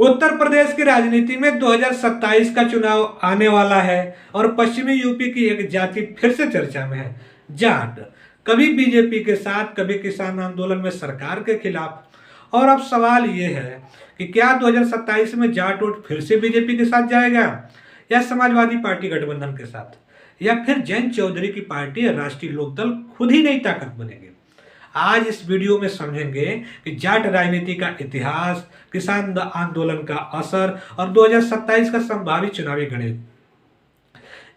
उत्तर प्रदेश की राजनीति में 2027 का चुनाव आने वाला है और पश्चिमी यूपी की एक जाति फिर से चर्चा में है, जाट। कभी बीजेपी के साथ, कभी किसान आंदोलन में सरकार के खिलाफ। और अब सवाल यह है कि क्या 2027 में जाट वोट फिर से बीजेपी के साथ जाएगा या समाजवादी पार्टी गठबंधन के साथ, या फिर जयंत चौधरी की पार्टी या राष्ट्रीय लोकदल खुद ही नई ताकत बनेगी। आज इस वीडियो में समझेंगे कि जाट राजनीति का इतिहास, किसान आंदोलन का असर और 2027 का संभावित चुनावी गणित।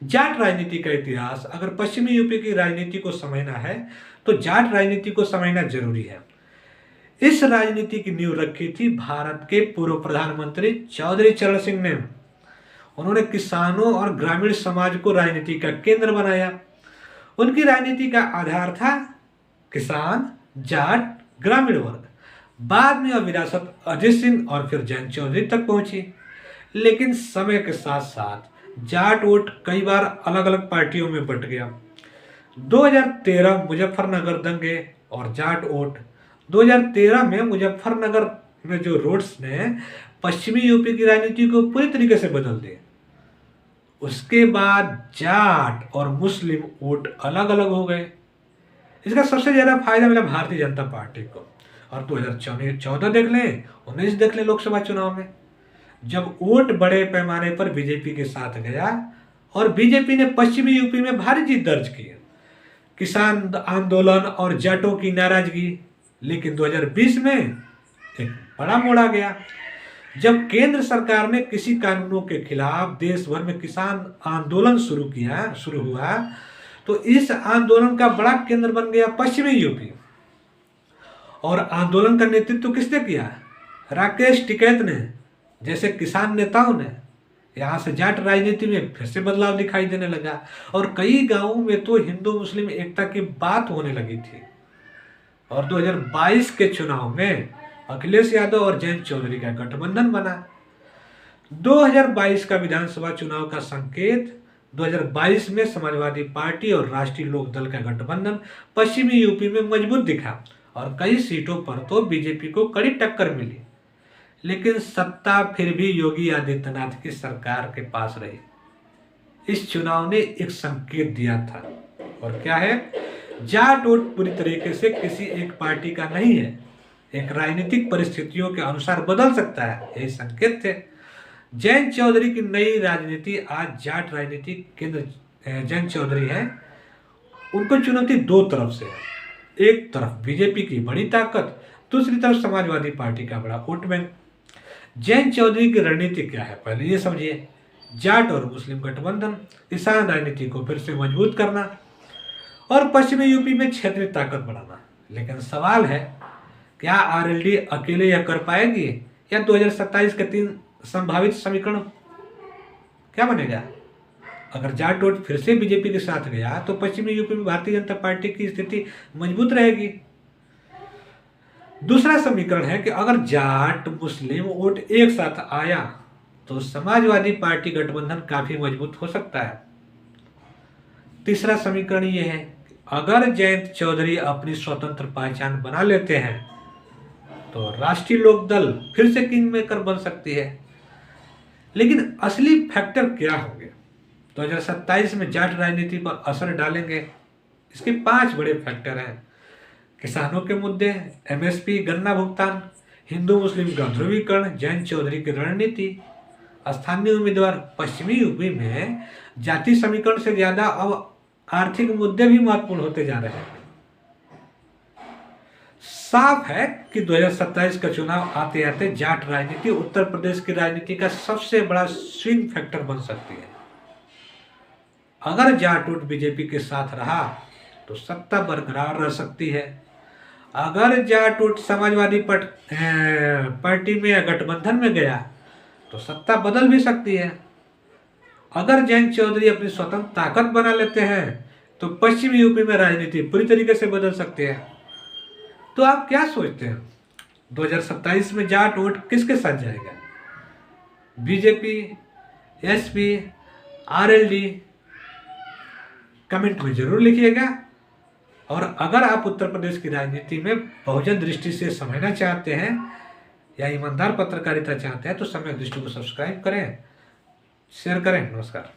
जाट राजनीति का इतिहास। अगर पश्चिमी यूपी की राजनीति को समझना है तो जाट राजनीति को समझना जरूरी है। इस राजनीति की नींव रखी थी भारत के पूर्व प्रधानमंत्री चौधरी चरण सिंह ने। उन्होंने किसानों और ग्रामीण समाज को राजनीति का केंद्र बनाया। उनकी राजनीति का आधार था किसान, जाट, ग्रामीण वर्ग। बाद में विरासत अजीत सिंह और फिर जयंत चौधरी तक पहुंची। लेकिन समय के साथ साथ जाट वोट कई बार अलग अलग पार्टियों में बंट गया। 2013 मुजफ्फरनगर दंगे और जाट वोट। 2013 में मुजफ्फरनगर में जो रोड्स ने पश्चिमी यूपी की राजनीति को पूरी तरीके से बदल दिया। उसके बाद जाट और मुस्लिम वोट अलग अलग हो गए। इसका सबसे ज्यादा फायदा मिला भारतीय जनता पार्टी को। और 2014 देख लें, 19 देख लें, लोकसभा चुनाव में जब वोट बड़े पैमाने पर बीजेपी के साथ गया और बीजेपी ने पश्चिमी यूपी में भारी जीत दर्ज की। किसान आंदोलन और जाटों की नाराजगी। लेकिन 2020 में एक बड़ा मोड़ आ गया जब केंद्र सरकार ने कृषि कानूनों के खिलाफ देश भर में किसान आंदोलन शुरू हुआ। तो इस आंदोलन का बड़ा केंद्र बन गया पश्चिमी यूपी। और आंदोलन का नेतृत्व किसने किया? राकेश टिकैत ने जैसे किसान नेताओं ने। यहाँ से जाट राजनीति में फिर से बदलाव दिखाई देने लगा और कई गांवों में तो हिंदू मुस्लिम एकता की बात होने लगी थी। और 2022 के चुनाव में अखिलेश यादव और जयंत चौधरी का गठबंधन बना। 2022 का विधानसभा चुनाव का संकेत 2022 में समाजवादी पार्टी और राष्ट्रीय लोकदल का गठबंधन पश्चिमी यूपी में मजबूत दिखा और कई सीटों पर तो बीजेपी को कड़ी टक्कर मिली। लेकिन सत्ता फिर भी योगी आदित्यनाथ की सरकार के पास रही। इस चुनाव ने एक संकेत दिया था, और क्या है? जाट वोट पूरी तरीके से किसी एक पार्टी का नहीं है, एक राजनीतिक परिस्थितियों के अनुसार बदल सकता है। यही संकेत थे। जयंत चौधरी की नई राजनीति। आज जाट राजनीति केंद्र जयंत चौधरी है। उनको चुनौती दो तरफ से है। एक तरफ बीजेपी की बड़ी ताकत, दूसरी तरफ समाजवादी पार्टी का बड़ा वोट बैंक। जयंत चौधरी की रणनीति क्या है, पहले ये समझिए। जाट और मुस्लिम गठबंधन, किसान राजनीति को फिर से मजबूत करना और पश्चिमी यूपी में क्षेत्रीय ताकत बढ़ाना। लेकिन सवाल है, क्या आरएलडी अकेले यह कर पाएगी या 2027 के 3 संभावित समीकरण क्या बनेगा? अगर जाट वोट फिर से बीजेपी के साथ गया तो पश्चिमी यूपी में भारतीय जनता पार्टी की स्थिति मजबूत रहेगी। दूसरा समीकरण है कि अगर जाट मुस्लिम वोट एक साथ आया तो समाजवादी पार्टी गठबंधन काफी मजबूत हो सकता है। तीसरा समीकरण यह है कि अगर जयंत चौधरी अपनी स्वतंत्र पहचान बना लेते हैं तो राष्ट्रीय लोकदल फिर से किंग मेकर बन सकती है। लेकिन असली फैक्टर क्या होंगे 2027 में जाट राजनीति पर असर डालेंगे? इसके 5 बड़े फैक्टर हैं। किसानों के मुद्दे, एमएसपी, गन्ना भुगतान, हिंदू मुस्लिम का ध्रुवीकरण, जयंत चौधरी की रणनीति, स्थानीय उम्मीदवार। पश्चिमी यूपी में जाति समीकरण से ज्यादा अब आर्थिक मुद्दे भी महत्वपूर्ण होते जा रहे हैं। साफ है कि 2027 का चुनाव आते आते जाट राजनीति उत्तर प्रदेश की राजनीति का सबसे बड़ा स्विंग फैक्टर बन सकती है। अगर जाट वोट बीजेपी के साथ रहा तो सत्ता बरकरार रह सकती है। अगर जाट वोट समाजवादी पार्टी में या गठबंधन में गया तो सत्ता बदल भी सकती है। अगर जयंत चौधरी अपनी स्वतंत्र ताकत बना लेते हैं तो पश्चिमी यूपी में राजनीति पूरी तरीके से बदल सकती है। तो आप क्या सोचते हैं 2027 में जाट वोट किसके साथ जाएगा? BJP, SP, RLD? कमेंट में जरूर लिखिएगा। और अगर आप उत्तर प्रदेश की राजनीति में बहुजन दृष्टि से समझना चाहते हैं या ईमानदार पत्रकारिता चाहते हैं तो समय दृष्टि को सब्सक्राइब करें, शेयर करें। नमस्कार।